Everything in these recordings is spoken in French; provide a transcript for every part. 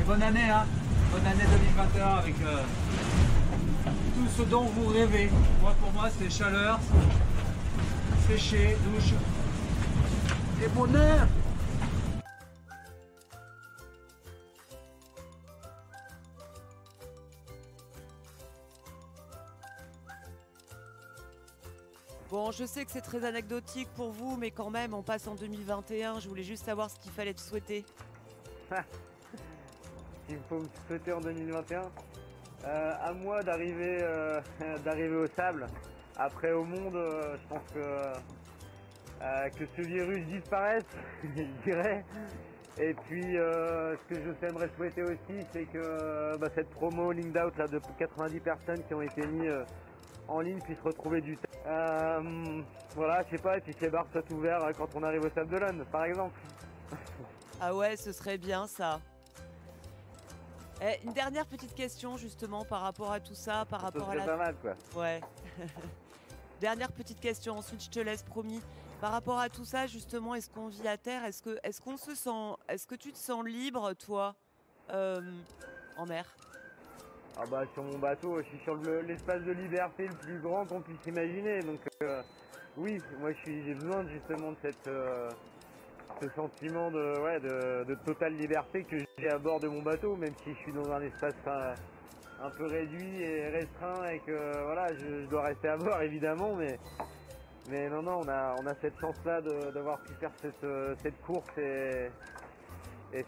Et bonne année, hein. Bonne année 2021 avec tout ce dont vous rêvez. Moi, pour moi, c'est chaleur, sécher, douche et bonheur. Bon, je sais que c'est très anecdotique pour vous, mais quand même, on passe en 2021. Je voulais juste savoir ce qu'il fallait te souhaiter. Il faut me souhaiter en 2021. À moi d'arriver au sable. Après au monde, je pense que ce virus disparaisse, je dirais. Et puis ce que je t'aimerais souhaiter aussi, c'est que cette promo Linked Out là, de 90 personnes qui ont été mises en ligne puissent retrouver du temps. Voilà, je sais pas, et puis que les bars soient ouverts quand on arrive au Sable d'Olonne, par exemple. Ah ouais, ce serait bien ça. Une dernière petite question justement par rapport à tout ça, par rapport à la... pas mal quoi. Ouais. Dernière petite question, ensuite je te laisse, promis. Par rapport à tout ça, justement, est-ce qu'on vit à terre? Est-ce que tu te sens libre, toi, en mer? Ah bah sur mon bateau, je suis sur l'espace de liberté le plus grand qu'on puisse imaginer. Donc oui, moi j'ai besoin justement de ce sentiment de totale liberté que j'ai à bord de mon bateau, même si je suis dans un espace un peu réduit et restreint et que voilà, je dois rester à bord évidemment, mais non, on a cette chance-là d'avoir pu faire cette course et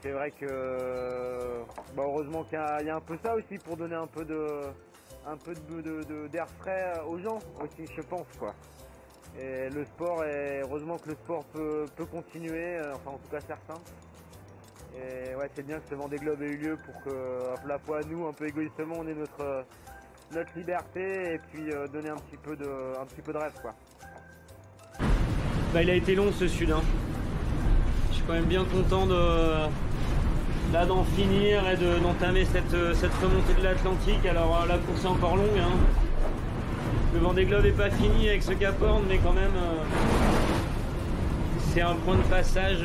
c'est vrai que heureusement qu'il y a un peu ça aussi pour donner un peu d'air frais aux gens aussi, je pense quoi. Et le sport, heureusement que le sport peut continuer, enfin en tout cas certains. Et ouais, c'est bien que ce Vendée Globe ait eu lieu pour que à la fois nous, un peu égoïstement, on ait notre liberté et puis donner un petit peu de rêve quoi. Bah, il a été long ce sud, hein. Je suis quand même bien content d'en finir et d'entamer cette remontée de l'Atlantique. Alors la course est encore longue, hein. Le Vendée Globe n'est pas fini avec ce Cap Horn, mais quand même c'est un point de passage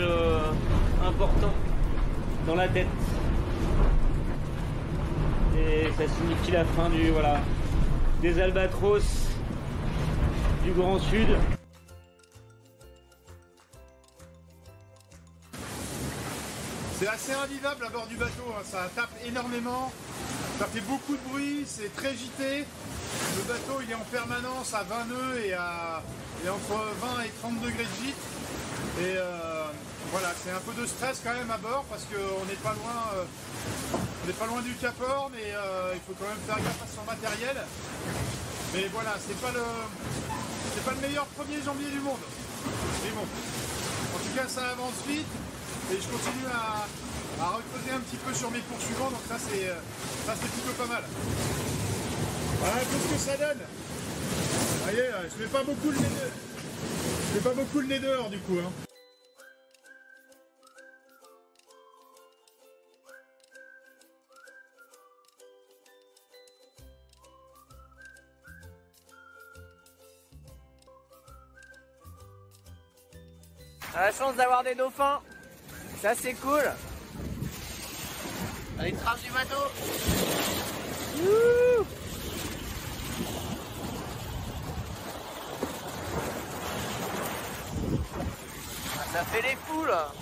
important dans la tête. Et ça signifie la fin des albatros du Grand Sud. C'est assez invivable à bord du bateau, hein. Ça tape énormément, ça fait beaucoup de bruit, c'est très gité. Le bateau il est en permanence à 20 nœuds et entre 20 et 30 degrés de gîte. Et voilà, c'est un peu de stress quand même à bord parce qu'on n'est pas loin du Cap Horn et il faut quand même faire gaffe à son matériel. Mais voilà, c'est pas le meilleur 1er janvier du monde. Mais bon, en tout cas ça avance vite. Et je continue à recreuser un petit peu sur mes poursuivants, donc ça c'est plutôt pas mal. Voilà un peu ce que ça donne. Vous voyez, je fais pas beaucoup le nez dehors du coup. Hein. On a la chance d'avoir des dauphins. Ça c'est cool. Allez, trace du bateau. Youhou. Ça fait les fous là.